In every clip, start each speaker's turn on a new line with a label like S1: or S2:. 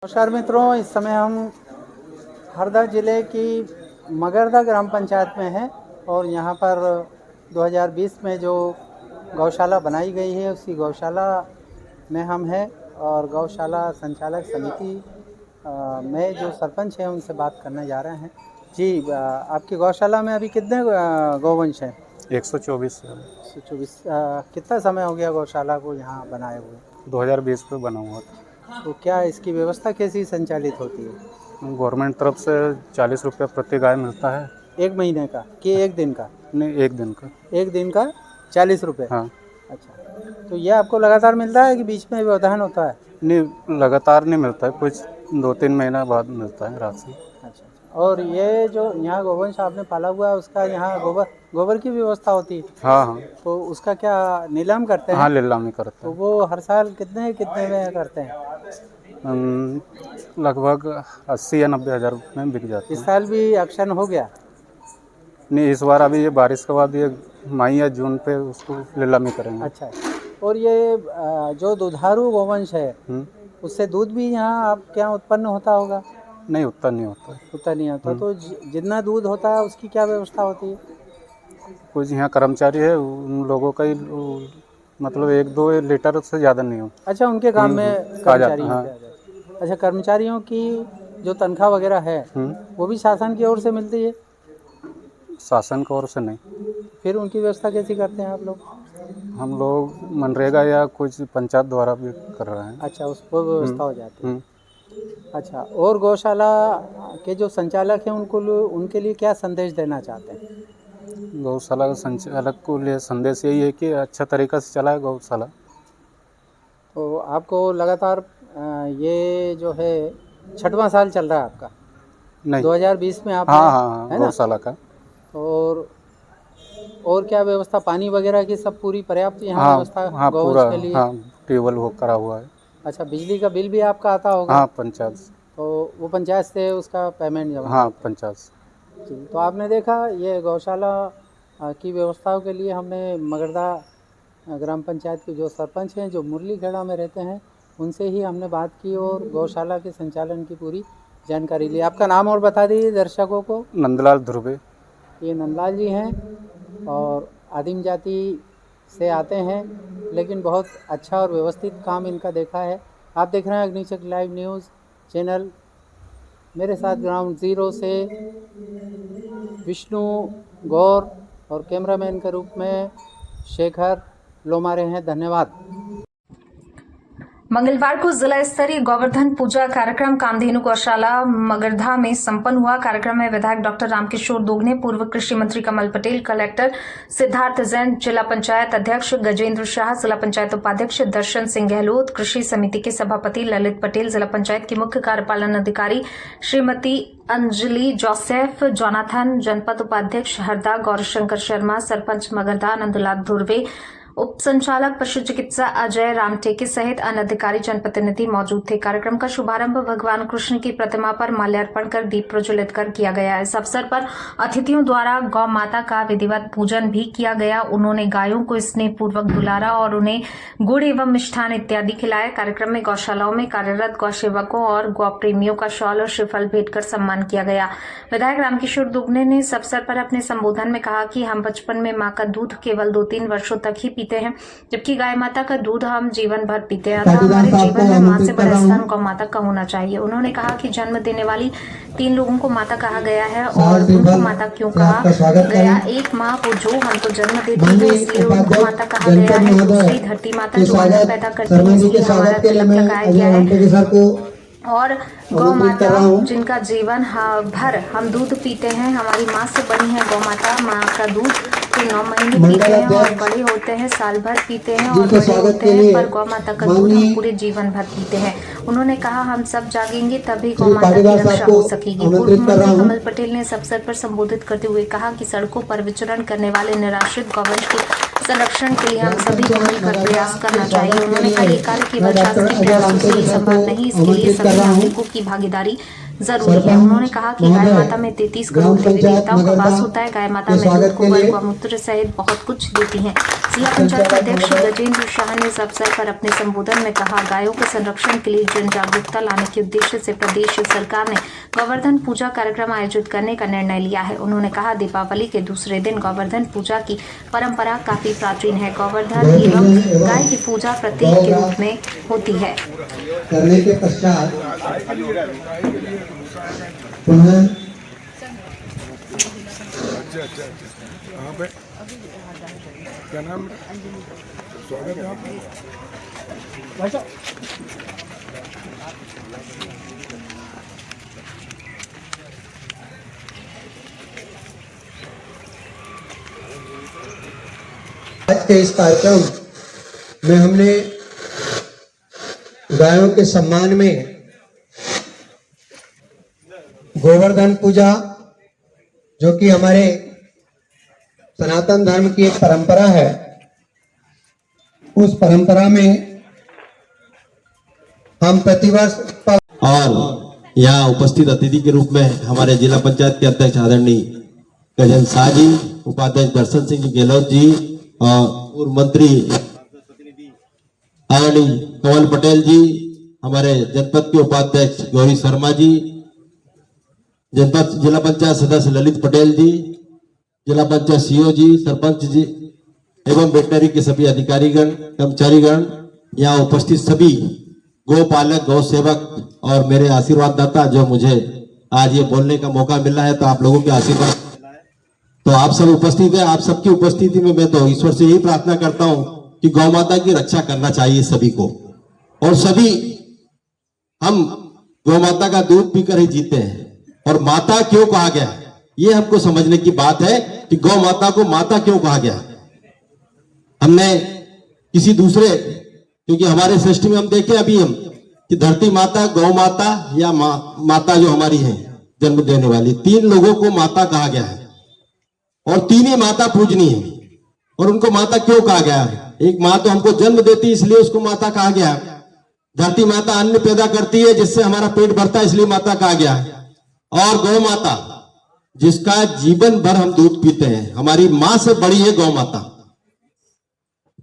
S1: नमस्कार मित्रों, इस समय हम हरदा ज़िले की मगरदा ग्राम पंचायत में हैं और यहाँ पर 2020 में जो गौशाला बनाई गई है उसी गौशाला में हम हैं और गौशाला संचालक समिति में जो सरपंच हैं उनसे बात करने जा रहे हैं। जी, आपकी गौशाला में अभी कितने गौवंश हैं?
S2: 124
S1: 124। कितना समय हो गया गौशाला को यहाँ बनाए हुए?
S2: 2020 में बना हुआ था।
S1: तो क्या इसकी व्यवस्था कैसी संचालित होती है?
S2: गवर्नमेंट तरफ से 40 रुपये प्रति गाय मिलता है।
S1: 1 महीने का कि 1 दिन का?
S2: नहीं, 1 दिन का।
S1: 1 दिन का 40 रुपये?
S2: हाँ।
S1: अच्छा, तो ये आपको लगातार मिलता है कि बीच में व्यवधान होता है?
S2: नहीं, लगातार नहीं मिलता है, कुछ 2-3 महीना बाद मिलता है राशि।
S1: अच्छा, और ये जो यहाँ गोवंश आपने पाला हुआ है उसका यहाँ गोबर की व्यवस्था होती है?
S2: हाँ हाँ।
S1: तो उसका क्या नीलाम करते हैं?
S2: हाँ, नीलामी करते
S1: तो
S2: हैं।
S1: वो हर साल कितने में करते हैं?
S2: लगभग 80 या 90 हज़ार में बिक जाते
S1: इस
S2: हैं।
S1: साल भी ऑक्शन हो गया?
S2: नहीं, इस बार अभी ये बारिश के बाद ये मई या जून पे उसको नीलामी करेंगे।
S1: अच्छा, और ये जो दुधारू गोवंश है उससे दूध भी यहाँ आप क्या उत्पन्न होता होगा?
S2: नहीं, उतना नहीं होता।
S1: उतना नहीं होता। तो जितना दूध होता है उसकी क्या व्यवस्था होती है?
S2: कुछ यहाँ कर्मचारी है, उन लोगों का ही मतलब 1-2 लीटर से ज़्यादा नहीं हो।
S1: अच्छा, उनके काम में कर्मचारी हैं? हाँ। अच्छा, कर्मचारियों की जो तनख्वाह वगैरह है वो भी शासन की ओर से मिलती है?
S2: शासन की ओर से नहीं।
S1: फिर उनकी व्यवस्था कैसी करते हैं आप लोग?
S2: हम लोग मनरेगा या कुछ पंचायत द्वारा भी कर रहे हैं।
S1: अच्छा, उस पर व्यवस्था हो जाती है। अच्छा, और गौशाला के जो संचालक हैं उनके लिए क्या संदेश देना चाहते हैं?
S2: गौशाला के संचालक को लिए संदेश यही है कि अच्छा तरीक़ा से चलाए गौशाला।
S1: तो आपको लगातार ये जो है 6वां साल चल रहा है आपका?
S2: नहीं,
S1: 2020 में आप
S2: हाँ
S1: है ना?
S2: गौशाला का।
S1: और क्या व्यवस्था, पानी वगैरह की सब पूरी पर्याप्त यहाँ व्यवस्था
S2: हाँ
S1: गौवंश
S2: पूरा,
S1: के लिए?
S2: हाँ ट्यूबवेल वो करा हुआ है।
S1: अच्छा, बिजली का बिल भी आपका आता होगा?
S2: हाँ, पंचायत।
S1: तो वो पंचायत से उसका पेमेंट जमा?
S2: हाँ, पंचायत।
S1: जी, तो आपने देखा ये गौशाला की व्यवस्थाओं के लिए हमने मगरदा ग्राम पंचायत के जो सरपंच हैं जो मुरलीखेड़ा में रहते हैं उनसे ही हमने बात की और गौशाला के संचालन की पूरी जानकारी ली। आपका नाम और बता दीजिए दर्शकों को।
S2: नंदलाल ध्रुवे।
S1: ये नंदलाल जी हैं और आदिम जाति से आते हैं, लेकिन बहुत अच्छा और व्यवस्थित काम इनका देखा है। आप देख रहे हैं अग्निचक्र लाइव न्यूज़ चैनल। मेरे साथ ग्राउंड ज़ीरो से विष्णु गौर और कैमरामैन के रूप में शेखर लोमारे हैं। धन्यवाद।
S3: मंगलवार को जिला स्तरीय गोवर्धन पूजा कार्यक्रम कामधेनु गौशाला मगरधा में संपन्न हुआ। कार्यक्रम में विधायक डॉक्टर रामकिशोर दोगने, पूर्व कृषि मंत्री कमल पटेल, कलेक्टर सिद्धार्थ जैन, जिला पंचायत अध्यक्ष गजेंद्र शाह, जिला पंचायत उपाध्यक्ष दर्शन सिंह गहलोत, कृषि समिति के सभापति ललित पटेल, जिला पंचायत की मुख्य कार्यपालन अधिकारी श्रीमती अंजलि जोसेफ, जोनाथन, जनपद उपाध्यक्ष हरदा गौरशंकर शर्मा, सरपंच मगरधा नंदलाल ध्रुवे, उप संचालक पशु चिकित्सा अजय रामटेके सहित अन्य अधिकारी जनप्रतिनिधि मौजूद थे। कार्यक्रम का शुभारंभ भगवान कृष्ण की प्रतिमा पर माल्यार्पण कर दीप प्रज्वलित कर किया गया। इस अवसर पर अतिथियों द्वारा गौ माता का विधिवत पूजन भी किया गया। उन्होंने गायों को स्नेह पूर्वक दुलारा और उन्हें गुड़ एवं मिष्ठान इत्यादि खिलाया। कार्यक्रम में गौशालाओं में कार्यरत गौ सेवकों और गौ प्रेमियों का शॉल और श्रीफल भेंट कर सम्मान किया गया। विधायक रामकिशोर दोगने ने इस अवसर पर अपने संबोधन में कहा कि हम बचपन में मां का दूध केवल 2-3 वर्षों तक ही पीते हैं, जबकि गाय माता का दूध हम जीवन भर पीते हैं। अतः हमारे जीवन में मां से बड़ा स्थान गौ माता का होना चाहिए। उन्होंने कहा कि जन्म देने वाली 3 लोगों को माता कहा गया है और उनको माता क्यों कहा गया? एक माँ वो जो हमको जन्म देती है इसलिए उनको माता कहा गया है। दूसरी धरती माता जो अन्न पैदा करती है इसलिए हमारा तिलक लगाया गया है। और गौ माता जिनका जीवन भर हम दूध पीते हैं, हमारी माँ से बनी है गौ माता। माँ का दूध के 9 महीने पीते हैं और बड़े होते हैं, साल भर पीते हैं और बड़े होते हैं, पर गौ माता का दूध हम पूरे जीवन भर पीते हैं। उन्होंने कहा हम सब जागेंगे तभी गौ माता की रक्षा हो सकेगी। पूर्व मंत्री कमल पटेल ने इस अवसर पर संबोधित करते हुए कहा कि सड़कों पर विचरण करने वाले निराश्रित गौवंश के संरक्षण के लिए हम सभी को मिलकर प्रयास करना चाहिए। उन्होंने कहा ये कार्य केवल शासकीय प्रयासों से ही संभव नहीं, इसके लिए सभी नागरिकों की भागीदारी जरूरी है। उन्होंने कहा कि गाय माता में 33 करोड़ देवी देवताओं का वास होता है। गाय माता में दूध, गोबर, गौमूत्र सहित बहुत कुछ देती है। जिला पंचायत अध्यक्ष गजेंद्र शाह ने इस अवसर पर अपने संबोधन में कहा, गायों के संरक्षण के लिए जन जागरूकता लाने के उद्देश्य से प्रदेश सरकार ने गोवर्धन पूजा कार्यक्रम आयोजित करने का निर्णय लिया है। उन्होंने कहा, दीपावली के दूसरे दिन गोवर्धन पूजा की परंपरा काफी प्राचीन है। गोवर्धन एवं गाय की पूजा प्रतीक के रूप में होती है।
S4: करने के पश्चात पुनः
S5: कहाँ पे क्या नाम स्वागत है आपका।
S4: आज के इस कार्यक्रम में हमने गायों के सम्मान में गोवर्धन पूजा, जो कि हमारे सनातन धर्म की एक परंपरा है, उस परंपरा में हम प्रतिवर्ष
S6: और यहाँ उपस्थित अतिथि के रूप में हमारे जिला पंचायत के अध्यक्ष आदरणीय गजेंद्र शाह जी, उपाध्यक्ष दर्शन सिंह जी गहलोत जी और पूर्व मंत्री आदरणीय कमल पटेल जी, हमारे जनपद के उपाध्यक्ष गौरी शर्मा जी, जनपद जिला पंचायत सदस्य ललित पटेल जी, जिला पंचायत सीओ जी, सरपंच जी एवं वेटनरी के सभी अधिकारीगण, कर्मचारीगण, यहाँ उपस्थित सभी गोपालक, गौ सेवक और मेरे आशीर्वाद दाता, जो मुझे आज ये बोलने का मौका मिला है, तो आप लोगों के आशीर्वाद, तो आप सब उपस्थित है। आप सबकी उपस्थिति में मैं तो ईश्वर से यही प्रार्थना करता हूं कि गौ माता की रक्षा करना चाहिए सभी को, और सभी हम गौ माता का दूध पीकर ही जीते हैं। और माता क्यों कहा गया, ये हमको समझने की बात है कि गौ माता को माता क्यों कहा गया। हमने किसी दूसरे, क्योंकि हमारे सृष्टि में हम देखें अभी हम कि धरती माता, गौ माता या माता जो हमारी है जन्म देने वाली, तीन लोगों को माता कहा गया है और तीन ही माता पूजनीय है। और उनको माता क्यों कहा गया है? एक माँ तो हमको जन्म देती, इसलिए उसको माता कहा गया। धरती माता अन्न पैदा करती है जिससे हमारा पेट भरता है, इसलिए माता कहा गया। और गौ माता जिसका जीवन भर हम दूध पीते हैं, हमारी माँ से बड़ी है गौ माता।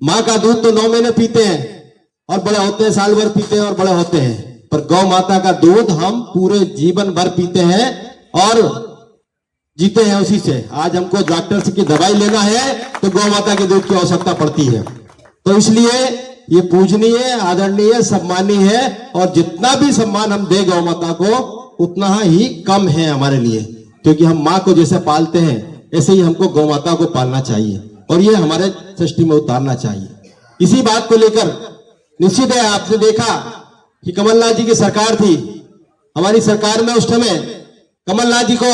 S6: माँ का दूध तो 9 महीने पीते हैं और बड़े होते हैं, साल भर पीते हैं और बड़े होते हैं, पर गौ माता का दूध हम पूरे जीवन भर पीते हैं और जीते हैं उसी से। आज हमको डॉक्टर से की दवाई लेना है तो गौ माता के दूध की आवश्यकता पड़ती है। तो इसलिए ये पूजनीय, आदरणीय, सम्मानीय है, और जितना भी सम्मान हम दे गौ माता को उतना ही कम है हमारे लिए, क्योंकि हम माँ को जैसे पालते हैं ऐसे ही हमको गौ माता को पालना चाहिए और ये हमारे सृष्टि में उतारना चाहिए। इसी बात को लेकर निश्चित है, आपने देखा कि कमलनाथ जी की सरकार थी, हमारी सरकार में उस समय कमलनाथ जी को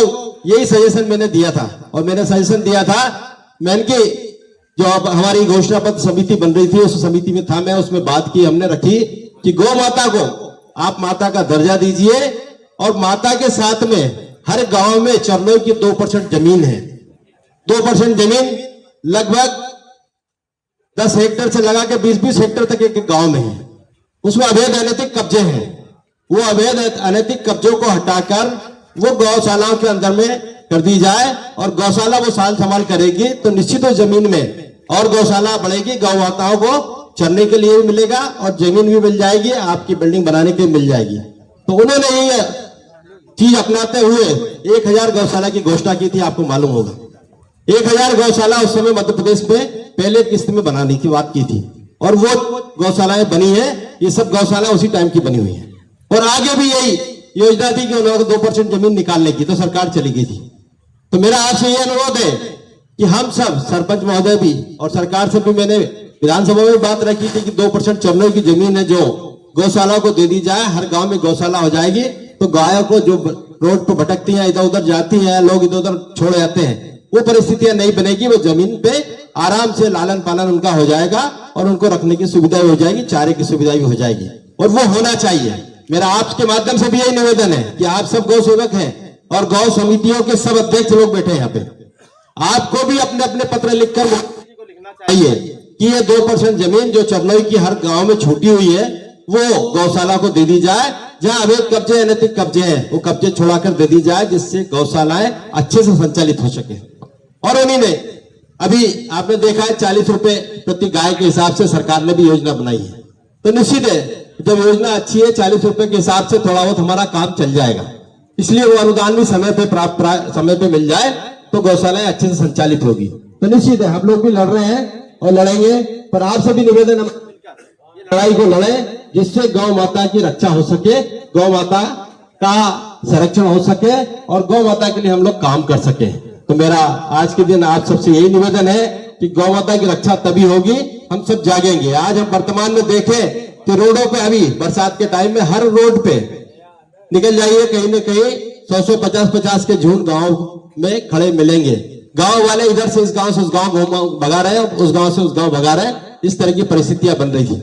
S6: यही सजेशन मैंने दिया था, और मैंने सजेशन दिया था, मैंने कि जो अब हमारी घोषणा पत्र समिति बन रही थी उस समिति में था मैं, उसमें बात की हमने रखी कि गौ माता को आप माता का दर्जा दीजिए, और माता के साथ में हर गांव में चरनों की 2% जमीन है। 2% जमीन लगभग 10 हेक्टेयर से लगा के 20-20 हेक्टेयर तक एक गांव में है, उसमें अवैध अनैतिक कब्जे हैं। वो अवैध अनैतिक कब्जों को हटाकर वो गौशालाओं के अंदर में कर दी जाए, और गौशाला वो साल संभाल करेगी तो निश्चित उस जमीन में और गौशाला बढ़ेगी, गौ माताओं को चरने के लिए भी मिलेगा और जमीन भी मिल जाएगी, आपकी बिल्डिंग बनाने के लिए मिल जाएगी। तो उन्होंने ये चीज अपनाते हुए 1000 गौशाला की घोषणा की थी। आपको मालूम होगा 1000 गौशाला उस समय मध्य प्रदेश में पहले किस्त में बनाने की बात की थी, और वो गौशालाएं बनी है। ये सब गौशाला उसी टाइम की बनी हुई है, और आगे भी यही योजना थी कि उन्होंने 2% जमीन निकालने की, तो सरकार चली गई थी। तो मेरा आपसे ये अनुरोध है कि हम सब, सरपंच महोदय भी और सरकार से भी, मैंने विधानसभा में बात रखी थी कि 2% चरनों की जमीन है जो गौशाला को दे दी जाए, हर गांव में गौशाला हो जाएगी, तो गायों को जो रोड पर भटकती हैं, इधर उधर जाती हैं, लोग इधर उधर छोड़ जाते हैं, वो परिस्थितियां नहीं बनेगी। वो जमीन पे आराम से लालन पालन उनका हो जाएगा और उनको रखने की सुविधा भी हो जाएगी, चारे की सुविधा भी हो जाएगी, और वो होना चाहिए। मेरा आपके माध्यम से भी यही निवेदन है कि आप सब गौ सेवक हैं और गौ समितियों के सब अध्यक्ष लोग बैठे हैं यहाँ पे, आपको भी अपने अपने पत्र लिखकर मुख्यमंत्री को लिखना चाहिए कि ये 2% जमीन जो चरनोई की हर गांव में छूटी हुई है वो गौशाला को दे दी जाए। जहां अवैध कब्जे, अनैतिक कब्जे हैं, वो कब्जे छुड़ाकर दे दी जाए, जिससे गौशालाएं अच्छे से संचालित हो सके। और उन्हीं ने अभी आपने देखा है 40 रुपए प्रति गाय के हिसाब से सरकार ने भी योजना बनाई है। तो निश्चित है जब योजना अच्छी है 40 रुपए के हिसाब से थोड़ा बहुत हमारा काम चल जाएगा। इसलिए वो अनुदान भी समय पे प्राप्त समय पे मिल जाए तो गौशालाएं अच्छे से संचालित होगी। तो निश्चित है हम लोग भी लड़ रहे हैं और लड़ेंगे, पर आप सभी निवेदन हम लड़ाई को लड़े जिससे गौ माता की रक्षा हो सके, गौ माता का संरक्षण हो सके और गौ माता के लिए हम लोग काम कर सके। तो मेरा आज के दिन आप सबसे यही निवेदन है कि गौ माता की रक्षा तभी होगी हम सब जागेंगे। आज हम वर्तमान में देखें तो रोडों पे अभी बरसात के टाइम में हर रोड पे निकल जाइए कहीं न कहीं 100 50 के झुंड गांव में खड़े मिलेंगे। गांव वाले इधर से इस गांव से उस गांव भगा रहे हैं, उस गांव से उस गांव भगा रहे हैं। इस तरह की परिस्थितियां बन रही थी।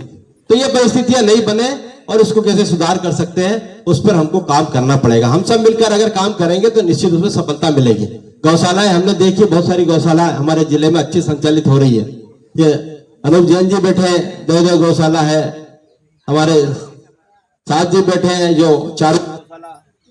S6: तो ये परिस्थितियां नहीं बने और इसको कैसे सुधार कर सकते हैं उस पर हमको काम करना पड़ेगा। हम सब मिलकर अगर काम करेंगे तो निश्चित उसमें सफलता मिलेगी। गौशालाएं हमने देखी, बहुत सारी गौशाला हमारे जिले में अच्छी संचालित हो रही है। ये अनूप जैन जी बैठे हैं, दो गौशाला है, हमारे साथ जी बैठे हैं जो 4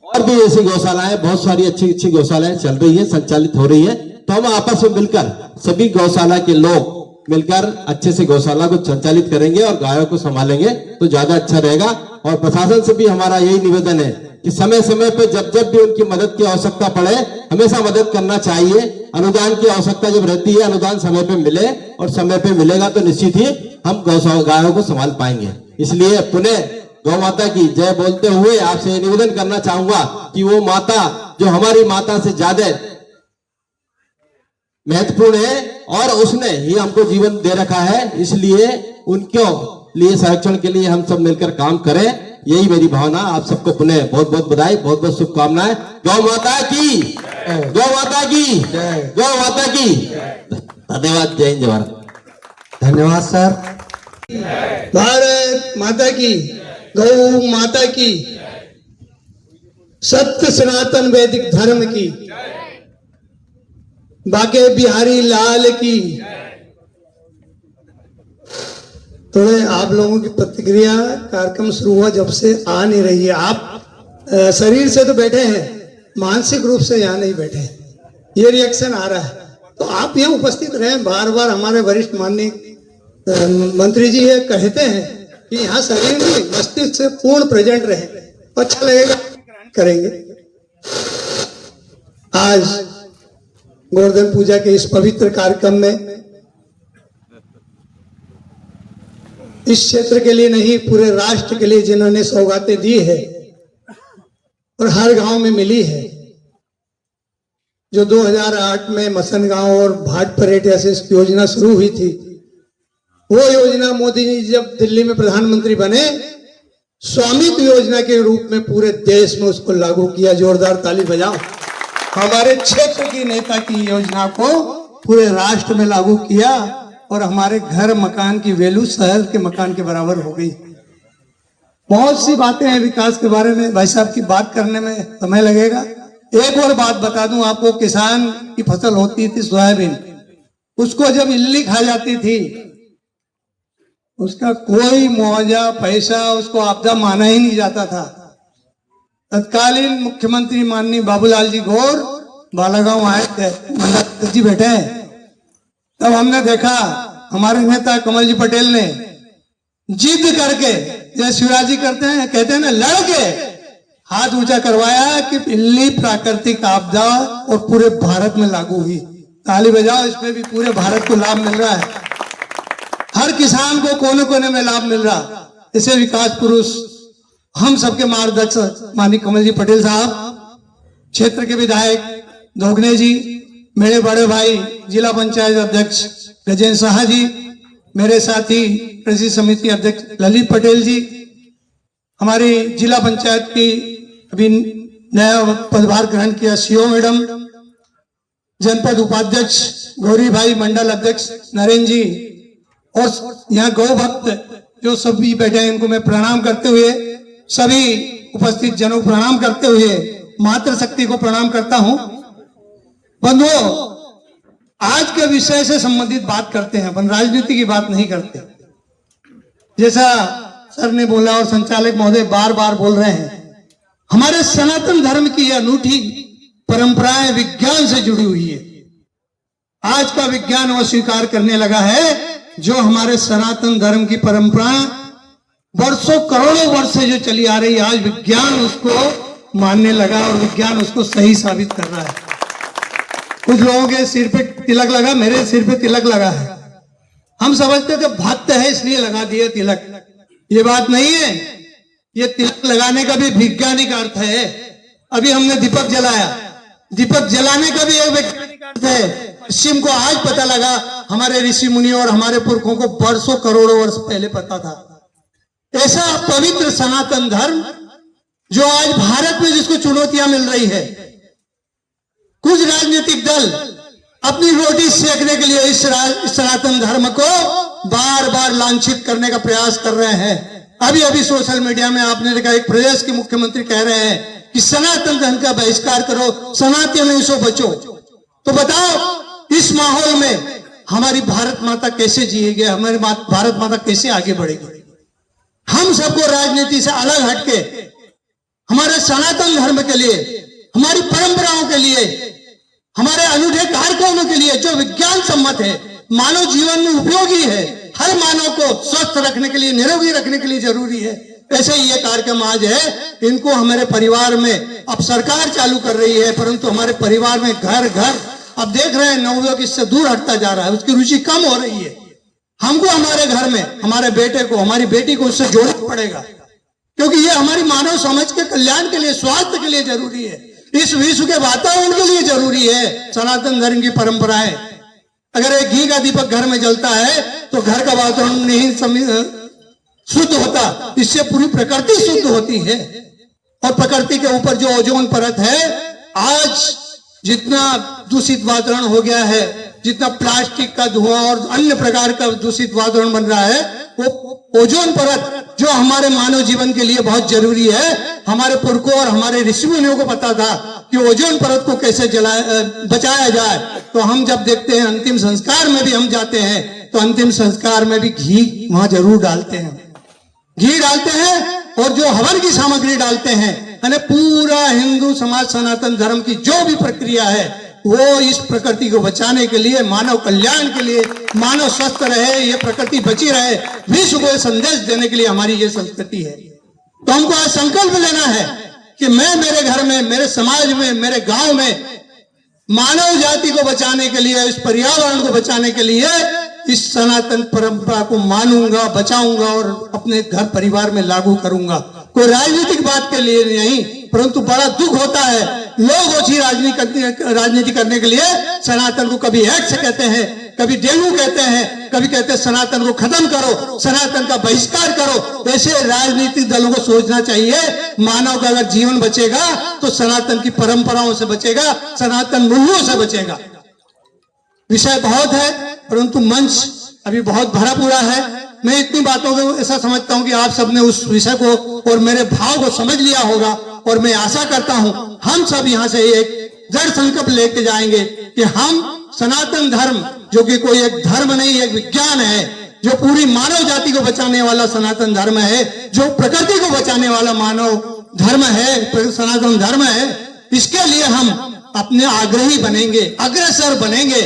S6: और भी ऐसी गौशालाएं, बहुत सारी अच्छी गौशालाएं चल रही है, संचालित हो रही है। तो हम आपस में मिलकर सभी गौशाला के लोग मिलकर अच्छे से गौशाला को संचालित करेंगे और गायों को संभालेंगे तो ज्यादा अच्छा रहेगा। और प्रशासन से भी हमारा यही निवेदन है कि समय समय पे जब भी उनकी मदद की आवश्यकता पड़े हमेशा मदद करना चाहिए। अनुदान की आवश्यकता जब रहती है अनुदान समय पे मिले और समय पे मिलेगा तो निश्चित ही हम गायों को संभाल पाएंगे। इसलिए पुनः गौ माता की जय बोलते हुए आपसे निवेदन करना चाहूंगा कि वो माता जो हमारी माता से ज्यादा महत्वपूर्ण है और उसने ही हमको जीवन दे रखा है, इसलिए उनके लिए संरक्षण के लिए हम सब मिलकर काम करें। यही मेरी भावना। आप सबको पुनः बहुत बहुत बधाई, बहुत बहुत शुभकामनाएं। गौ माता की, गौ माता की, गौ माता की धन्यवाद। जय हिंद, जय भारत।
S4: धन्यवाद सर।
S7: भारत माता की, गौ माता की, सत्य सनातन वैदिक धर्म की, बाके बिहारी लाल की। थोड़े आप लोगों की प्रतिक्रिया कार्यक्रम शुरू हुआ जब से आ नहीं रही है। आप शरीर से तो बैठे हैं, मानसिक रूप से यहाँ नहीं बैठे हैं, ये रिएक्शन आ रहा है। तो आप यहाँ उपस्थित रहें। बार बार हमारे वरिष्ठ माननीय मंत्री जी ये कहते हैं कि यहाँ शरीर में मस्तिष्क से पूर्ण प्रेजेंट रहे, अच्छा लगेगा, करेंगे। आज गोवर्धन पूजा के इस पवित्र कार्यक्रम में इस क्षेत्र के लिए नहीं पूरे राष्ट्र के लिए जिन्होंने सौगातें दी है और हर गांव में मिली है, जो 2008 में मसन गांव और भाट परेड ऐसे योजना शुरू हुई थी, वो योजना मोदी जी जब दिल्ली में प्रधानमंत्री बने स्वामित्व योजना के रूप में पूरे देश में उसको लागू किया। जोरदार ताली बजाओ। हमारे क्षेत्र की नेता की योजना को पूरे राष्ट्र में लागू किया और हमारे घर मकान की वैल्यू शहर के मकान के बराबर हो गई। बहुत सी बातें हैं विकास के बारे में, भाई साहब की बात करने में समय लगेगा। एक और बात बता दूं आपको, किसान की फसल होती थी सोयाबीन, उसको जब इल्ली खा जाती थी उसका कोई मुआवजा पैसा उसको आपदा माना ही नहीं जाता था। तत्कालीन मुख्यमंत्री माननीय बाबूलाल जी गौर बालागांव आए थे, मंडल जी बैठे हैं, तब हमने देखा हमारे नेता कमल जी पटेल ने जिद करके, जैसे शिवराज जी करते हैं, कहते हैं ना, लड़के हाथ ऊंचा करवाया कि इल्ली प्राकृतिक आपदा और पूरे भारत में लागू हुई। ताली बजाओ, इसमें भी पूरे भारत को लाभ मिल रहा है, हर किसान को कोने कोने में लाभ मिल रहा। इसे विकास पुरुष हम सबके मार्गदर्शक माननीय कमल जी पटेल साहब, क्षेत्र के विधायक दोगने जी, मेरे बड़े भाई जिला पंचायत अध्यक्ष गजेंद्र शाह जी, मेरे साथी कृषि समिति अध्यक्ष ललित पटेल जी, हमारी जिला पंचायत की अभी नया पदभार ग्रहण किया सीओ मैडम, जनपद उपाध्यक्ष गौरी भाई, मंडल अध्यक्ष नरेंद्र जी और यहाँ गौ भक्त जो सभी बैठे हैं, इनको मैं प्रणाम करते हुए, सभी उपस्थित जनों को प्रणाम करते हुए मातृशक्ति को प्रणाम करता हूं। बंधुओं, आज के विषय से संबंधित बात करते हैं, अपन राजनीति की बात नहीं करते। जैसा सर ने बोला और संचालक महोदय बार बार बोल रहे हैं, हमारे सनातन धर्म की यह अनूठी परंपराएं विज्ञान से जुड़ी हुई है। आज का विज्ञान वो स्वीकार करने लगा है जो हमारे सनातन धर्म की परंपरा वर्षों करोड़ों वर्ष से जो चली आ रही है, आज विज्ञान उसको मानने लगा और विज्ञान उसको सही साबित कर रहा है। कुछ लोगों के सिर पे तिलक लगा, मेरे सिर पे तिलक लगा है। हम समझते थे भक्त है इसलिए लगा दिए तिलक। ये बात नहीं है। ये तिलक लगाने का भी वैज्ञानिक अर्थ है। अभी हमने दीपक जलाया, दीपक जलाने का भी एक वैज्ञानिक अर्थ है। पश्चिम को आज पता लगा, हमारे ऋषि मुनियों और हमारे पुरखों को वर्षों करोड़ों वर्ष पहले पता था। ऐसा पवित्र सनातन धर्म जो आज भारत में जिसको चुनौतियां मिल रही है, कुछ राजनीतिक दल अपनी रोटी सेकने के लिए इस सनातन धर्म को बार बार लांछित करने का प्रयास कर रहे हैं। अभी अभी सोशल मीडिया में आपने देखा, एक प्रदेश के मुख्यमंत्री कह रहे हैं कि सनातन धर्म का बहिष्कार करो, सनातनियों से बचो। तो बताओ इस माहौल में हमारी भारत माता कैसे जिएगी, हमारी भारत माता कैसे आगे बढ़ेगी? हम सबको राजनीति से अलग हटके हमारे सनातन धर्म के लिए, हमारी परंपराओं के लिए, हमारे अनूठे कार्यक्रमों के लिए जो विज्ञान सम्मत है, मानव जीवन में उपयोगी है, हर मानव को स्वस्थ रखने के लिए, निरोगी रखने के लिए जरूरी है, ऐसे ही ये कार्यक्रम आज है। इनको हमारे परिवार में अब सरकार चालू कर रही है, परंतु हमारे परिवार में घर घर अब देख रहे हैं नवयुवक इससे दूर हटता जा रहा है, उसकी रुचि कम हो रही है। हमको हमारे घर में हमारे बेटे को, हमारी बेटी को उससे जोड़ना पड़ेगा, क्योंकि ये हमारी मानव समाज के कल्याण के लिए, स्वास्थ्य के लिए जरूरी है, इस विश्व के वातावरण के लिए जरूरी है। सनातन धर्म की परंपराएं, अगर एक घी का दीपक घर में जलता है तो घर का वातावरण नहीं शुद्ध होता, इससे पूरी प्रकृति शुद्ध होती है। और प्रकृति के ऊपर जो ओजोन परत है, आज जितना दूषित वातावरण हो गया है, जितना प्लास्टिक का धुआं और अन्य प्रकार का दूषित वातावरण बन रहा है, वो ओजोन परत जो हमारे मानव जीवन के लिए बहुत जरूरी है, हमारे पुरखों और हमारे ऋषि मुनियों को पता था कि ओजोन परत को कैसे बचाया जाए। तो हम जब देखते हैं अंतिम संस्कार में भी हम जाते हैं, तो अंतिम संस्कार में भी घी वहां जरूर डालते हैं, घी डालते हैं। और जो हवन की सामग्री डालते हैं, यानी पूरा हिंदू समाज सनातन धर्म की जो भी प्रक्रिया है, वो इस प्रकृति को बचाने के लिए, मानव कल्याण के लिए, मानव स्वस्थ रहे, ये प्रकृति बची रहे, विश्व को संदेश देने के लिए हमारी ये संस्कृति है। तो हमको आज संकल्प लेना है कि मैं मेरे घर में, मेरे समाज में, मेरे गांव में मानव जाति को बचाने के लिए, इस पर्यावरण को बचाने के लिए इस सनातन परंपरा को मानूंगा, बचाऊंगा और अपने घर परिवार में लागू करूंगा। कोई राजनीतिक बात के लिए नहीं, परंतु बड़ा दुख होता है लोग ओछी राजनीति करने के लिए सनातन को कभी एक्ट कहते हैं, कभी डेंगू कहते हैं, कभी कहते हैं सनातन को खत्म करो, सनातन का बहिष्कार करो। ऐसे राजनीतिक दलों को सोचना चाहिए, मानव का अगर जीवन बचेगा तो सनातन की परंपराओं से बचेगा, सनातन मूल्यों से बचेगा। विषय बहुत है, परंतु मंच अभी बहुत भरा पूरा है। मैं इतनी बातों को ऐसा समझता हूं कि आप सबने उस विषय को और मेरे भाव को समझ लिया होगा, और मैं आशा करता हूं हम सब यहां से एक दृढ़ संकल्प लेके जाएंगे कि हम सनातन धर्म, जो कि कोई एक धर्म नहीं, एक विज्ञान है, जो पूरी मानव जाति को बचाने वाला सनातन धर्म है, जो प्रकृति को बचाने वाला मानव धर्म है, सनातन धर्म है, इसके लिए हम अपने आग्रही बनेंगे, अग्रसर बनेंगे,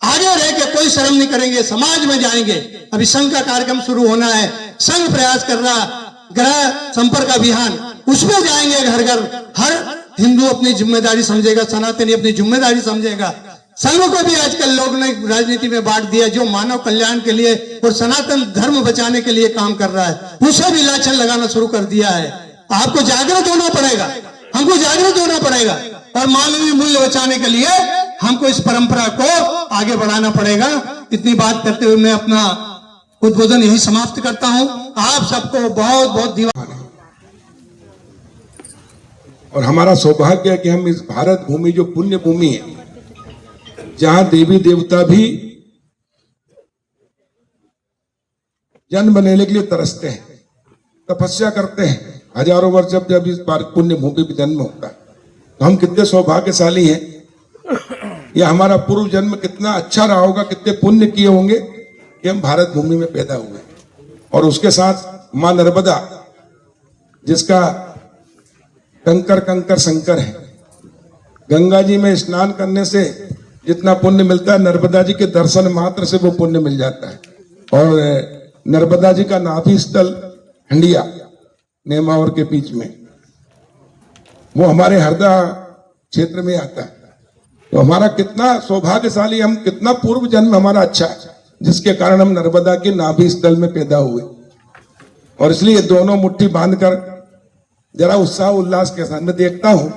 S7: आगे रह के कोई शर्म नहीं करेंगे, समाज में जाएंगे। अभी संघ का कार्यक्रम शुरू होना है, संघ प्रयास कर रहा ग्रह संपर्क अभियान, उसमें जाएंगे घर घर। हर हिंदू अपनी जिम्मेदारी समझेगा, सनातनी अपनी जिम्मेदारी समझेगा। संघ को भी आजकल लोग ने राजनीति में बांट दिया, जो मानव कल्याण के लिए और सनातन धर्म बचाने के लिए काम कर रहा है, उसे भी लाछन लगाना शुरू कर दिया है। आपको जागृत होना पड़ेगा, हमको जागृत होना पड़ेगा, और मानवीय मूल्य बचाने के लिए हमको इस परंपरा को आगे बढ़ाना पड़ेगा। इतनी बात करते हुए मैं अपना उद्बोधन यही समाप्त करता हूं। आप सबको बहुत बहुत धन्यवाद।
S5: और हमारा सौभाग्य है कि हम इस भारत भूमि, जो पुण्य भूमि है, जहां देवी देवता भी जन्म लेने के लिए तरसते हैं, तपस्या करते हैं, हजारों वर्ष जब इस पुण्य भूमि में जन्म होता है, तो हम कितने सौभाग्यशाली हैं। या हमारा पूर्व जन्म कितना अच्छा रहा होगा, कितने पुण्य किए होंगे कि हम भारत भूमि में पैदा हुए। और उसके साथ मां नर्मदा, जिसका कंकर कंकर संकर है, गंगा जी में स्नान करने से जितना पुण्य मिलता है नर्मदा जी के दर्शन मात्र से वो पुण्य मिल जाता है। और नर्मदा जी का नाभि स्थल हंडिया नेमावर के बीच में, वो हमारे हरदा क्षेत्र में आता है। तो हमारा कितना सौभाग्यशाली, हम कितना पूर्व जन्म हमारा अच्छा है, जिसके कारण हम नर्मदा के नाभि स्थल में पैदा हुए। और इसलिए दोनों मुट्ठी बांधकर जरा उत्साह उल्लास के साथ मैं देखता हूं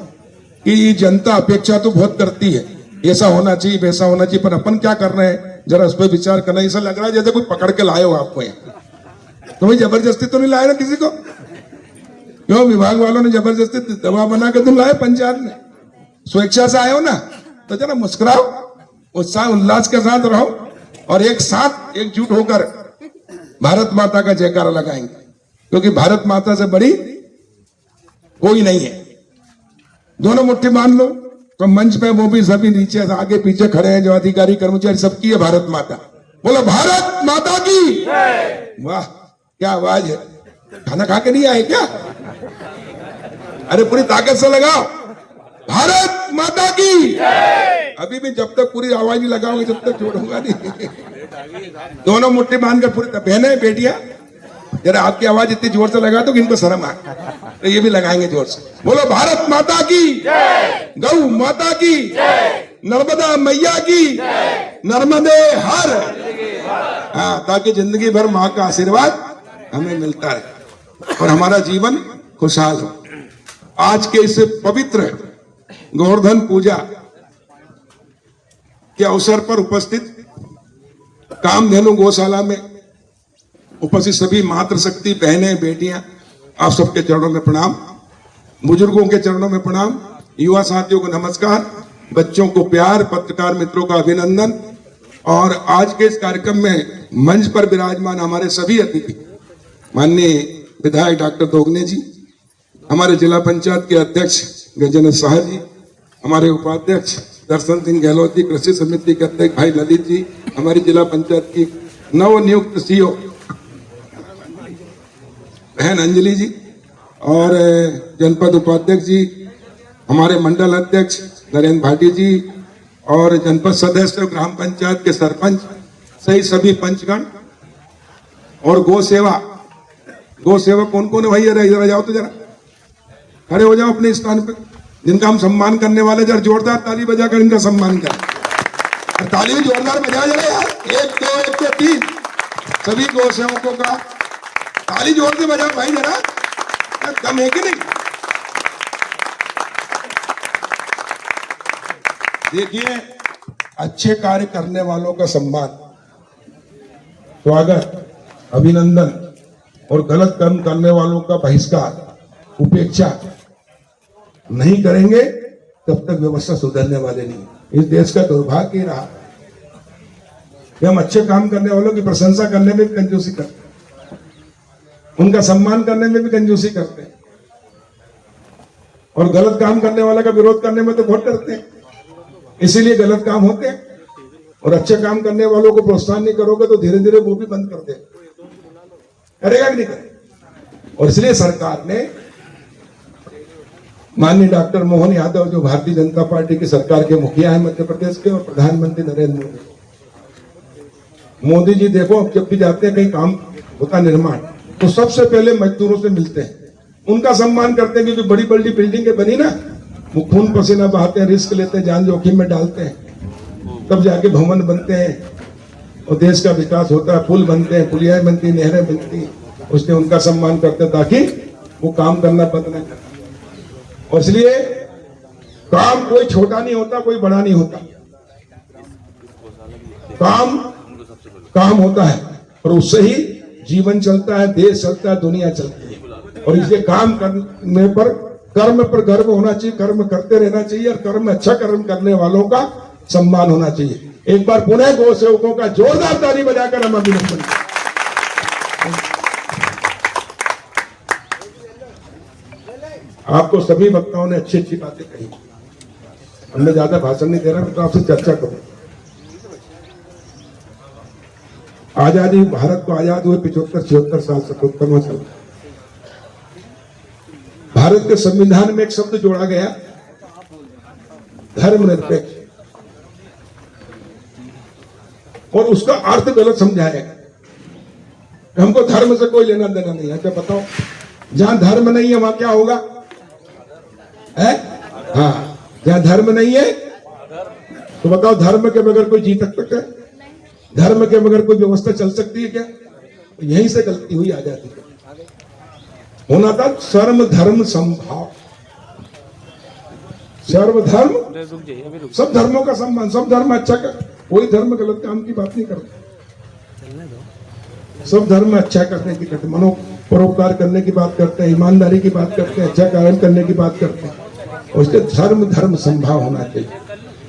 S5: कि जनता अपेक्षा तो बहुत करती है, ऐसा होना चाहिए वैसा होना चाहिए, पर अपन क्या कर रहे हैं जरा उस पर विचार करना। ऐसा लग रहा है जैसे कोई पकड़ के लाए हो आपको यहाँ, तो भाई जबरदस्ती तो नहीं लाए ना किसी को? क्यों विभाग वालों ने जबरदस्ती दबाव बना के तुम लाए? पंचायत में स्वेच्छा से आए हो ना, तो जरा मुस्कुराओ, उत्साह उल्लास के साथ रहो और एक साथ एकजुट होकर भारत माता का जयकारा लगाएंगे, क्योंकि भारत माता से बड़ी कोई नहीं है। दोनों मुट्ठी बांध लो। तो मंच पे वो भी सभी नीचे आगे पीछे खड़े हैं जो अधिकारी कर्मचारी, सबकी है भारत माता। बोलो भारत माता की। वाह क्या आवाज है। खाना खा के नहीं आए क्या? अरे पूरी ताकत से लगाओ, भारत माता की। अभी भी जब तक पूरी आवाज नहीं लगाओगे जब तक छोड़ूंगा नहीं। दोनों मुट्ठी बांधकर पूरी बहने बेटियां, जरा आपकी आवाज इतनी जोर से लगा दो कि इनको शर्म आए, तो ये भी लगाएंगे जोर से। बोलो भारत माता की, गौ माता की, नर्मदा मैया की, नर्मदे हर। हाँ, ताकि जिंदगी भर माँ का आशीर्वाद हमें मिलता रहे और हमारा जीवन खुशहाल हो। आज के इस पवित्र गोवर्धन पूजा के अवसर पर उपस्थित कामधेनु गौशाला में उपस्थित सभी मातृशक्ति बहनें बेटियां, आप सबके चरणों में प्रणाम, बुजुर्गों के चरणों में प्रणाम, युवा साथियों को नमस्कार, बच्चों को प्यार, पत्रकार मित्रों का अभिनंदन। और आज के इस कार्यक्रम में मंच पर विराजमान हमारे सभी अतिथि, माननीय विधायक डॉक्टर दोगने जी, हमारे जिला पंचायत के अध्यक्ष गजेंद्र शाह जी, हमारे उपाध्यक्ष दर्शन सिंह गहलोत जी, कृषि समिति के अध्यक्ष भाई ललित जी, हमारी जिला पंचायत की नवनियुक्त सीईओ बहन अंजलि जी, और जनपद उपाध्यक्ष जी, हमारे मंडल अध्यक्ष नरेंद्र भाटी जी, और जनपद सदस्य ग्राम पंचायत के सरपंच सही सभी पंचगण, और गौ सेवा कौन कौन है भाई? इधर जाओ तो जरा खड़े हो जाओ अपने स्थान पर, जिनका हम सम्मान करने वाले, जरा जोरदार ताली बजाकर इनका सम्मान करें। ताली भी जोरदार बजा जरा यार, 1 2 1 2 3 सभी गौ सेवकों का ताली जोर से बजाओ भाई जरा, कम है कि नहीं? देखिए, अच्छे कार्य करने वालों का सम्मान, स्वागत, अभिनंदन और गलत कर्म करने वालों का बहिष्कार, उपेक्षा नहीं करेंगे तब तक व्यवस्था सुधरने वाले नहीं। इस देश का दुर्भाग्य रहा कि हम अच्छे काम करने वालों की प्रशंसा करने में भी कंजूसी करते हैं, उनका सम्मान करने में भी कंजूसी करते हैं, और गलत काम करने वाले का विरोध करने में तो बहुत डरते हैं, इसीलिए गलत काम होते हैं। और अच्छे काम करने वालों को प्रोत्साहन नहीं करोगे तो धीरे धीरे वो भी बंद कर देगा, करेगा कि नहीं करेगा? और इसलिए सरकार ने, माननीय डॉक्टर मोहन यादव जो भारतीय जनता पार्टी की सरकार के मुखिया है मध्य प्रदेश के, और प्रधानमंत्री नरेंद्र मोदी जी, देखो अब जब भी जाते हैं कहीं काम होता निर्माण, तो सबसे पहले मजदूरों से मिलते हैं, उनका सम्मान करते हैं, क्योंकि बड़ी बड़ी बिल्डिंगें बनी ना, वो खून पसीना बहाते हैं, रिस्क लेते हैं, जान जोखिम में डालते हैं, तब जाके भवन बनते हैं और देश का विकास होता है, पुल बनते हैं, पुलियाएं बनती, नहरें बनती, उसने उनका सम्मान करते हैं ताकि वो काम करना बंद न करे। और इसलिए काम कोई छोटा नहीं होता, कोई बड़ा नहीं होता, काम होता है और उससे ही जीवन चलता है, देश चलता है, दुनिया चलती है। और इसलिए काम करने पर, कर्म पर गर्व होना चाहिए, कर्म करते रहना चाहिए, और कर्म अच्छा कर्म करने वालों का सम्मान होना चाहिए। एक बार पुनः गौ सेवकों का जोरदार ताली बजाकर हम अभिनंदन। आपको सभी वक्ताओं ने अच्छी अच्छी बातें कही, मैं ज्यादा भाषण नहीं दे रहा, मैं तो आपसे चर्चा करूं। आजादी, भारत को आजाद हुए 75-76 साल, 77वां साल। भारत के संविधान में एक शब्द जोड़ा गया, धर्मनिरपेक्ष। और उसका अर्थ गलत समझाएगा। हमको धर्म से कोई लेना देना नहीं है। क्या बताओ, जहां धर्म नहीं है वहां क्या होगा? है? हाँ, जहां धर्म नहीं है तो बताओ धर्म के बगैर कोई जी सकता है? धर्म के बगैर कोई व्यवस्था चल सकती है क्या? तो यहीं से गलती हुई आजादी की। होना था सर्व धर्म समभाव, सर्व धर्म, सब धर्मों का सम्मान, सब धर्म अच्छा कर, कोई धर्म गलत काम की बात नहीं करता, सब धर्म अच्छा करने की करते, मनो परोपकार करने की बात करते हैं, ईमानदारी की बात करते हैं, अच्छा कार्य करने की बात करते हैं। और इसके धर्म संभाव होना चाहिए।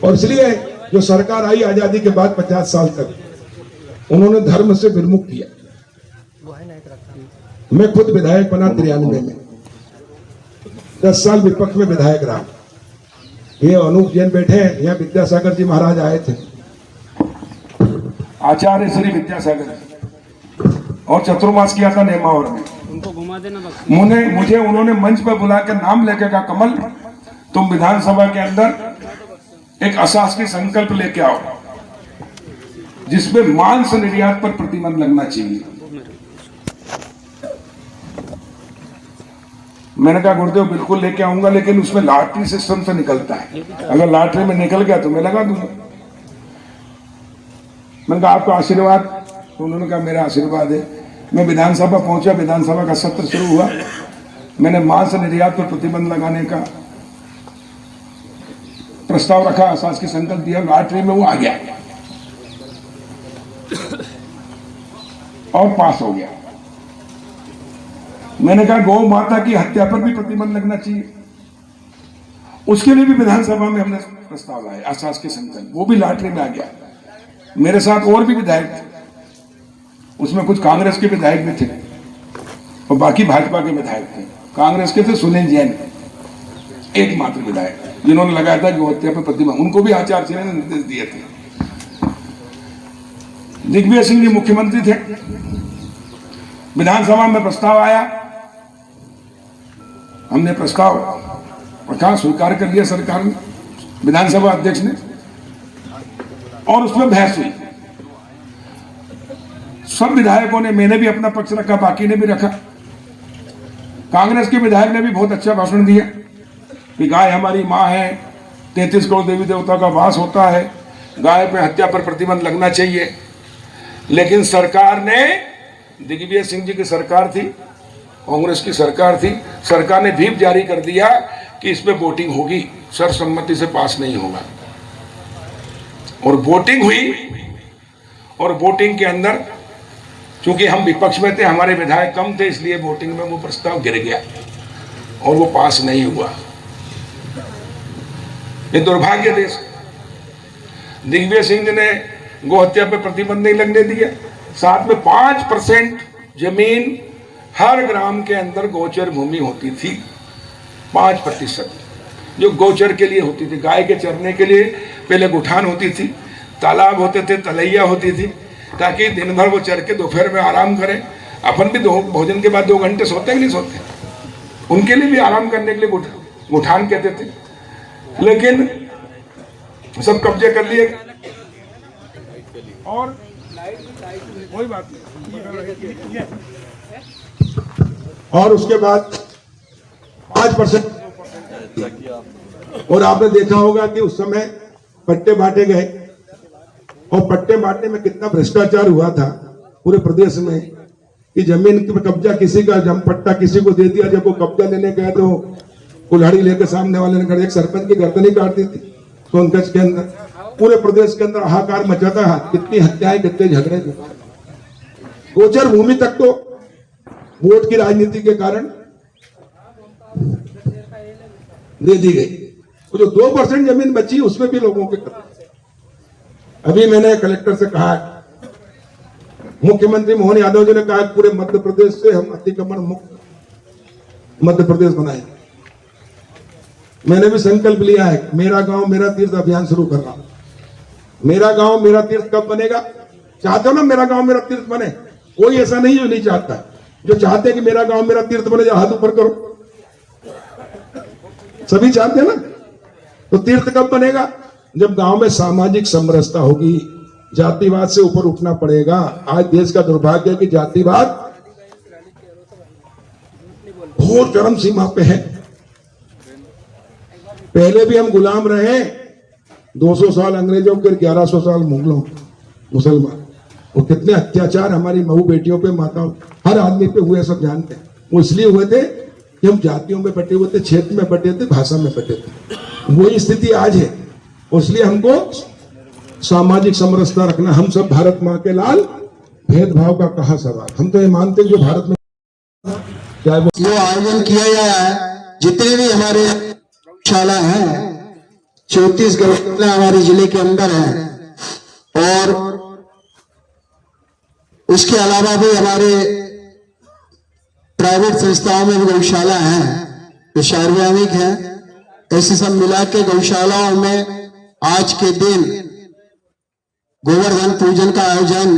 S5: और इसलिए जो सरकार आई आजादी के बाद 50 साल तक, उन्होंने धर्म से विमुख किया। मैं खुद विधायक बना 93 में, 10 साल विपक्ष में विधायक रहा। ये अनूप जैन बैठे हैं, यहाँ विद्यासागर जी महाराज आए थे, आचार्य श्री विद्यासागर और चतुर्मास किया था नेमावर में। उनको घुमा देना मुझे उन्होंने मंच पर बुला कर नाम लेके कहा, कमल तुम विधानसभा के अंदर एक अशासकीय संकल्प लेके आओ जिसमें मांस निर्यात पर प्रतिबंध लगना चाहिए। मैंने कहा गुरुदेव बिल्कुल लेके आऊंगा, लेकिन उसमें लॉटरी सिस्टम से निकलता है, अगर लॉटरी में निकल गया तो मैं लगा दूंगा। मैंने कहा आपका आशीर्वाद? तो उन्होंने कहा मेरा आशीर्वाद है। मैं विधानसभा पहुंचा, विधानसभा का सत्र शुरू हुआ, मैंने मांस निर्यात पर प्रतिबंध लगाने का प्रस्ताव रखा, अशासकीय संकल्प दिया, लॉटरी में वो आ गया और पास हो गया। मैंने कहा गौ माता की हत्या पर भी प्रतिबंध लगना चाहिए, उसके लिए भी विधानसभा में हमने प्रस्ताव लाया, अशासकीय संकल्प, वो भी लॉटरी में आ गया। मेरे साथ और भी विधायक थे, उसमें कुछ कांग्रेस के विधायक भी थे और बाकी भाजपा के विधायक थे। कांग्रेस के थे सुनील जैन एकमात्र विधायक जिन्होंने लगाया था गौ हत्या पर प्रतिबंध, उनको भी आचार्य श्री ने निर्देश दिए थे। दिग्विजय सिंह जी मुख्यमंत्री थे, विधानसभा में प्रस्ताव आया, हमने प्रस्ताव रखा, स्वीकार कर लिया सरकार ने, विधानसभा अध्यक्ष ने, और उसमें बहस हुई। सब विधायकों ने, मैंने भी अपना पक्ष रखा, बाकी ने भी रखा। कांग्रेस के विधायक ने भी बहुत अच्छा भाषण दिया कि गाय हमारी माँ है, 33 करोड़ देवी देवता का वास होता है, गाय पे हत्या पर प्रतिबंध लगना चाहिए। लेकिन सरकार ने, दिग्विजय सिंह जी की सरकार थी, कांग्रेस की सरकार थी, सरकार ने व्हिप जारी कर दिया कि इस पे वोटिंग होगी, सर्वसम्मति से पास नहीं होगा। और वोटिंग हुई, और वोटिंग के अंदर चूंकि हम विपक्ष में थे, हमारे विधायक कम थे, इसलिए वोटिंग में वो प्रस्ताव गिर गया और वो पास नहीं हुआ। ये दुर्भाग्य देश। दिग्विजय सिंह जी ने गौ हत्या पर प्रतिबंध नहीं लगने दिया, साथ में 5% जमीन हर ग्राम के अंदर गोचर भूमि होती थी, 5% जो गोचर के लिए होती थी, गाय के चरने के लिए। पहले गुठान होती थी, तालाब होते थे, तलैया होती थी, ताकि दिन भर वो चर के दोपहर में आराम करें। अपन भी भोजन के बाद 2 घंटे सोते कि नहीं सोते, उनके लिए भी आराम करने के लिए गुठान कहते थे। लेकिन सब कब्जे कर लिए और कोई बात नहीं। और उसके बाद 5%, और आपने देखा होगा कि उस समय पट्टे बांटे गए, और पट्टे बांटने में कितना भ्रष्टाचार हुआ था पूरे प्रदेश में, कि जमीन पर कब्जा किसी का, जम पट्टा किसी को दे दिया, जब वो कब्जा लेने गए तो कुल्हाड़ी लेकर सामने वाले ने, एक सरपंच की गर्दनी काट दी थी सोनकच्छ के अंदर। पूरे प्रदेश के अंदर हाहाकार मचा था, कितनी हत्याएं, कितने झगड़े थे। गोचर भूमि तक तो वोट की राजनीति के कारण दे दी गई। जो 2% जमीन बची उसमें भी लोगों के कत्ल। अभी मैंने कलेक्टर से कहा, मुख्यमंत्री मोहन यादव जी ने कहा पूरे मध्य प्रदेश से हम अतिक्रमण मुक्त मध्य प्रदेश बनाए। मैंने भी संकल्प लिया है, मेरा गांव मेरा तीर्थ अभियान शुरू कर रहा हूं। मेरा गांव मेरा तीर्थ कब बनेगा? चाहते हो ना मेरा गांव मेरा तीर्थ बने? कोई ऐसा नहीं जो नहीं चाहता। जो चाहते कि मेरा गांव मेरा तीर्थ बने, हाथ ऊपर करो। सभी चाहते हैं ना। तो तीर्थ कब बनेगा? जब गांव में सामाजिक समरसता होगी, जातिवाद से ऊपर उठना पड़ेगा। आज देश का दुर्भाग्य है कि जातिवाद बहुत चरम सीमा पे है। पहले भी हम गुलाम रहे, 200 साल अंग्रेजों के, 1100 साल मुगलों, मुसलमान, और कितने अत्याचार हमारी बहू बेटियों पे, माताओं, हर आदमी पे हुए, सब जानते हैं। वो इसलिए हुए थे कि हम जातियों में बटे हुए थे, क्षेत्र में बटे थे, भाषा में बटे थे। वही स्थिति आज है, इसलिए हमको सामाजिक समरसता रखना। हम सब भारत माँ के लाल, भेदभाव का कहा सवाल। हम तो ये मानते हैं जो भारत में चाहे वो
S6: जो आयोजन किया गया है, जितने भी हमारे गौशाला हैं, 34 गौशाला हमारे जिले के अंदर हैं, और उसके अलावा भी हमारे प्राइवेट संस्थाओं में भी गौशाला हैं जो सार्वजनिक हैं। ऐसे सब मिला के गौशालाओं में आज के दिन गोवर्धन पूजन का आयोजन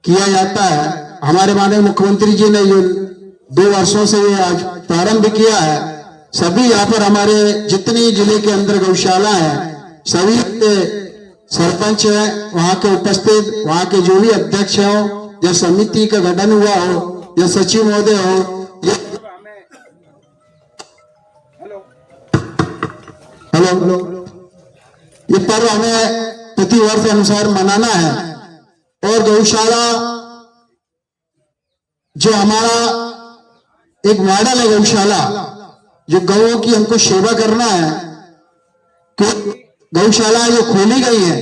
S6: किया जाता है। हमारे माननीय मुख्यमंत्री जी ने जो 2 वर्षों से ये आज प्रारंभ किया है, सभी यहाँ पर हमारे जितनी जिले के अंदर गौशाला है, सभी के सरपंच है, वहाँ के उपस्थित, वहाँ के जो भी अध्यक्ष हो, या समिति का गठन हुआ हो, या सचिव महोदय हो, हेलो, ये पर्व हमें प्रति वर्ष अनुसार मनाना है। और गौशाला जो हमारा एक मॉडल है, गौशाला जो गौओं की हमको सेवा करना है, कि गौशाला जो खोली गई है,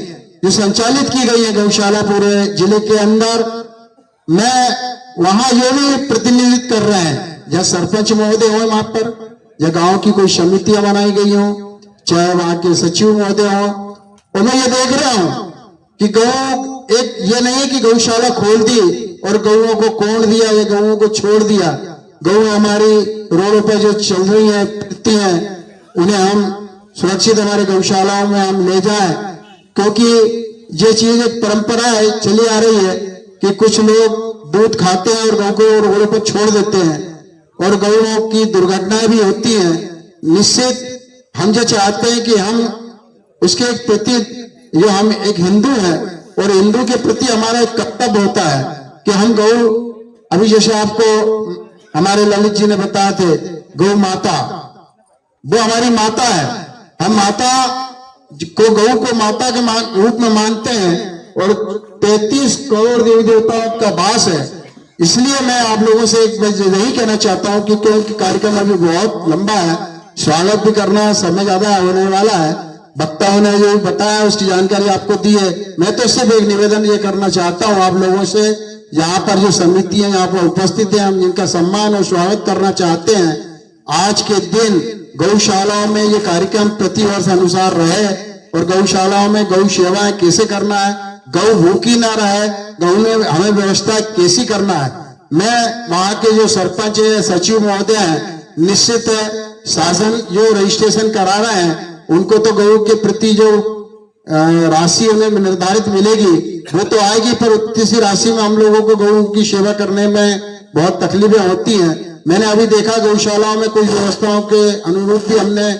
S6: जो संचालित की गई है गौशाला पूरे जिले के अंदर, मैं वहां जो भी प्रतिनिधित्व कर रहे हैं, या सरपंच महोदय हो वहां पर, या गांव की कोई समितियां बनाई गई हो, चाहे वहां के सचिव महोदय हो, और मैं ये देख रहा हूं कि गौ एक ये नहीं है कि गौशाला खोल दी और गौओं को कोण दिया या गौओं को छोड़ दिया। गौ हमारी रोडों पर जो चल रही है, फिरती हैं, उन्हें हम सुरक्षित हमारे गौशालाओं में हम ले जाएं, क्योंकि ये चीज एक परंपरा है, चली आ रही है कि कुछ लोग दूध खाते हैं और गौ को रोडों पर छोड़ देते हैं, और गौओं की दुर्घटनाएं भी होती हैं। निश्चित हम जो चाहते हैं कि हम उसके प्रति, जो हम एक हिंदू हैं और हिंदू के प्रति हमारा एक कर्तव्य होता है कि हम गौ, अभी जैसे आपको हमारे ललित जी ने बताया थे, गौ माता, वो हमारी माता है। हम माता को, गौ को माता के रूप में मानते हैं, और 33 करोड़ देवी देवताओं का वास है। इसलिए मैं आप लोगों से एक यही कहना चाहता हूं कि क्योंकि कार्यक्रम अभी बहुत लंबा है, स्वागत भी करना है, समय ज्यादा होने वाला है, वक्ताओं ने जो बताया उसकी जानकारी आपको दी है। मैं तो सिर्फ एक निवेदन ये करना चाहता हूं आप लोगों से, यहाँ पर जो समिति है यहाँ पर उपस्थित है, हम जिनका सम्मान और स्वागत करना चाहते हैं, आज के दिन गौशालाओं में ये कार्यक्रम प्रतिवर्ष अनुसार रहे, और गौशालाओं में गौ सेवाएं कैसे करना है, गौ भूखी ना रहे, गौ में हमें व्यवस्था कैसी करना है। मैं वहां के जो सरपंच है, सचिव महोदय हैं, निश्चित शासन जो रजिस्ट्रेशन करा रहे हैं, उनको तो गौ के प्रति जो राशि उन्हें निर्धारित मिलेगी वो तो आएगी, पर उतनी सी राशि में हम लोगों को गौ की सेवा करने में बहुत तकलीफें होती हैं। मैंने अभी देखा गौशालाओं में कुछ व्यवस्थाओं के अनुरूप भी मैं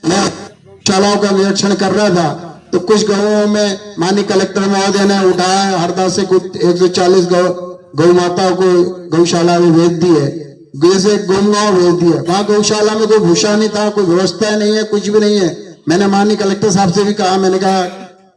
S6: गौशालाओं का निरीक्षण कर रहा था, तो कुछ गाँवों में माननीय कलेक्टर महोदय ने उठाया, हरदा से कुछ 140 गौ माताओं को गौशाला में भेज दी है, जैसे गोमगांव भेज दिया। वहां गौशाला में कोई भूषा नहीं था, कोई व्यवस्था नहीं है, कुछ भी नहीं है। मैंने माननीय कलेक्टर साहब से भी कहा, मैंने कहा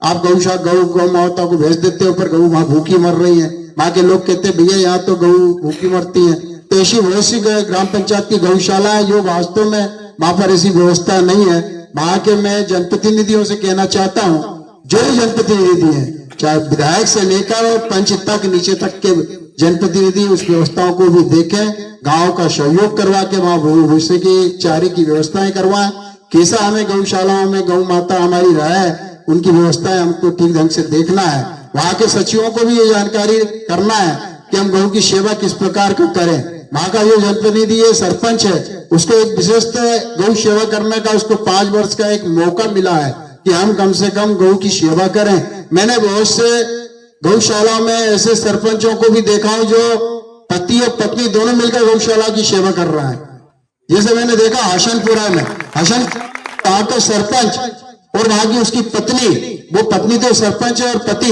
S6: आप गौ माताओं को भेज देते हो, पर गौ वहां भूखी मर रही है। वहां के लोग कहते भैया यहाँ तो गौ भूखी मरती है। तो ऐसी बहुत सी ग्राम पंचायत की गौशाला है जो वास्तव में वहां पर ऐसी व्यवस्था नहीं है। वहां के मैं जनप्रतिनिधियों से कहना चाहता हूँ, जो भी जनप्रतिनिधि है, चाहे विधायक से लेकर और पंच तक, नीचे तक के जनप्रतिनिधि, उस व्यवस्थाओं को भी देखें, गांव का सहयोग करवा के वहां भूसे की चारे की व्यवस्थाएं करवाएं। कैसा हमें गौशालाओं में गौ माता हमारी रहे, उनकी व्यवस्थाएं हमको ठीक ढंग से देखना है। वहां के सचिवों को भी ये जानकारी करना है कि हम गौ की सेवा किस प्रकार का करें। वहां का जो जनप्रतिनिधि है, सरपंच है, उसको एक विशेष गौ सेवा करने का उसको 5 वर्ष का एक मौका मिला है कि हम कम से कम गौ की सेवा करें। मैंने बहुत से गौशाला में ऐसे सरपंचों को भी देखा हूं जो पति और पत्नी दोनों मिलकर गौशाला की सेवा कर रहा है। जैसे मैंने देखा हसनपुरा में, वहां का सरपंच और वहां की उसकी पत्नी, वो पत्नी तो सरपंच है और पति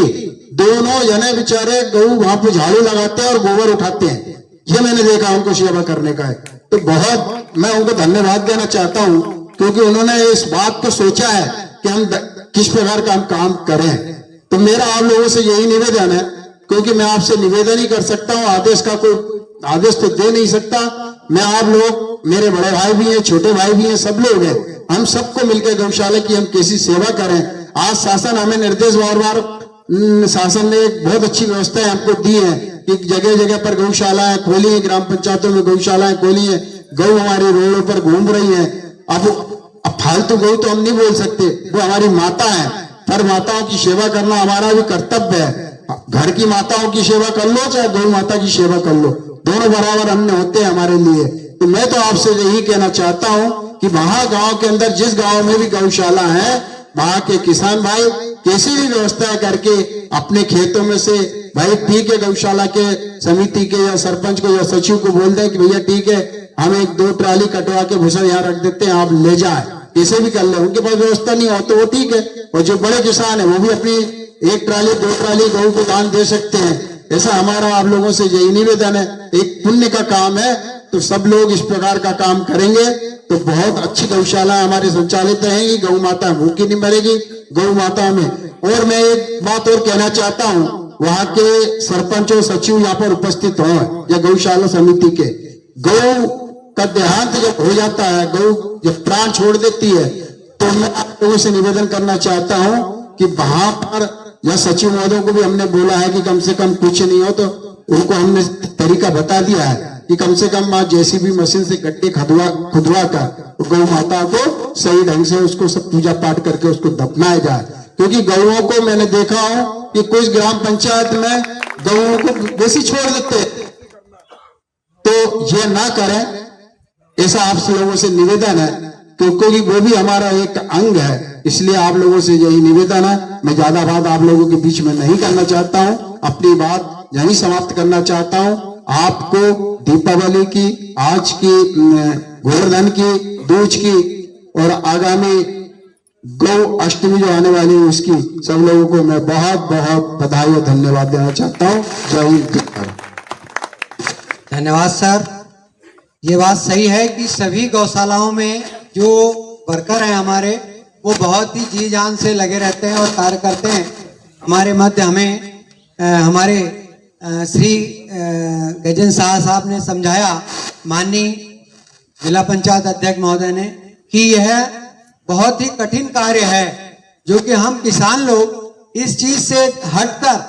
S6: दोनों जने बेचारे गऊ वहां पे झाड़ू लगाते हैं और गोबर उठाते हैं। ये मैंने देखा उनको सेवा करने का है। तो बहुत मैं उनको धन्यवाद देना चाहता हूं, क्योंकि उन्होंने इस बात को सोचा है कि हम किस प्रकार का हम काम करें। तो मेरा आप लोगों से यही निवेदन है, क्योंकि मैं आपसे निवेदन ही कर सकता हूं, आदेश का कोई आदेश तो दे नहीं सकता। मैं आप लोग, मेरे बड़े भाई भी हैं, छोटे भाई भी हैं, सब लोग हैं, हम सबको मिलकर गौशाला की हम कैसी सेवा करें। आज शासन हमें निर्देश बार बार शासन ने एक बहुत अच्छी व्यवस्थाएं हमको दी है कि जगह जगह पर गौशालाएं खोली है, ग्राम पंचायतों में गौशालाएं खोली है, गौ हमारी रोडों पर घूम रही है। अब फालतू गौ तो हम नहीं बोल सकते, वो हमारी माता है, पर माताओं की सेवा करना हमारा भी कर्तव्य है। घर की माताओं की सेवा कर लो चाहे गौ माता की सेवा कर लो, दोनों बराबर अन्य होते हैं हमारे लिए। तो मैं तो आपसे यही कहना चाहता हूं कि वहां गांव के अंदर जिस गांव में भी गौशाला है, वहां के किसान भाई कैसी भी व्यवस्था करके अपने खेतों में से भाई ठीक है, गौशाला के समिति के या सरपंच को या सचिव को बोल दें कि भैया ठीक है, हम 1-2 ट्राली कटवा के भूसा यहाँ रख देते हैं, आप ले जाए, कैसे भी कर ले। उनके पास व्यवस्था नहीं हो तो वो ठीक है, और जो बड़े किसान है वो भी अपनी 1 ट्राली 2 ट्राली गऊ को दान दे सकते हैं। ऐसा हमारा आप लोगों से यही निवेदन है। एक पुण्य का काम है, तो सब लोग इस प्रकार का काम करेंगे तो बहुत अच्छी गौशाला हमारी संचालित रहेंगी। गौ माता भूखी नहीं मरेगी गौ माता में। और मैं एक बात और कहना चाहता हूं, वहां के सरपंच और सचिव यहाँ पर उपस्थित हो या गौशाला समिति के, गौ का देहांत जब हो जाता है, गौ जब प्राण छोड़ देती है, तो मैं आप लोगों से निवेदन करना चाहता हूं कि वहां पर या सचिव महोदय को भी हमने बोला है कि कम से कम कुछ नहीं हो तो उनको हमने तरीका बता दिया है कि कम से कम जेसीबी मशीन से गड्ढे खुदवा कर गौ माता को सही ढंग से उसको सब पूजा पाठ करके उसको दफनाया जाए। क्योंकि गौओं को मैंने देखा हो कि कुछ ग्राम पंचायत में गौओं को वैसे छोड़ देते, तो ये ना करें, ऐसा आप लोगों से निवेदन है, क्योंकि वो भी हमारा एक अंग है। इसलिए आप लोगों से यही निवेदन है। मैं ज्यादा बात आप लोगों के बीच में नहीं करना चाहता हूं, अपनी बात यहीं समाप्त करना चाहता हूं। आपको दीपावली की, आज की गोवर्धन की, दूज की और आगामी गौ अष्टमी जो आने वाली है उसकी सब लोगों को मैं बहुत बहुत बधाई और धन्यवाद देना चाहता हूं। जय हिंद।
S4: धन्यवाद सर। ये बात सही है कि सभी गौशालाओं में जो वर्कर हैं हमारे, वो बहुत ही जी जान से लगे रहते हैं और कार्य करते हैं। हमारे मध्य हमें हमारे श्री गजेंद्र शाह साहब ने समझाया, माननीय जिला पंचायत अध्यक्ष महोदय ने, कि यह बहुत ही कठिन कार्य है, जो कि हम किसान लोग इस चीज से हटकर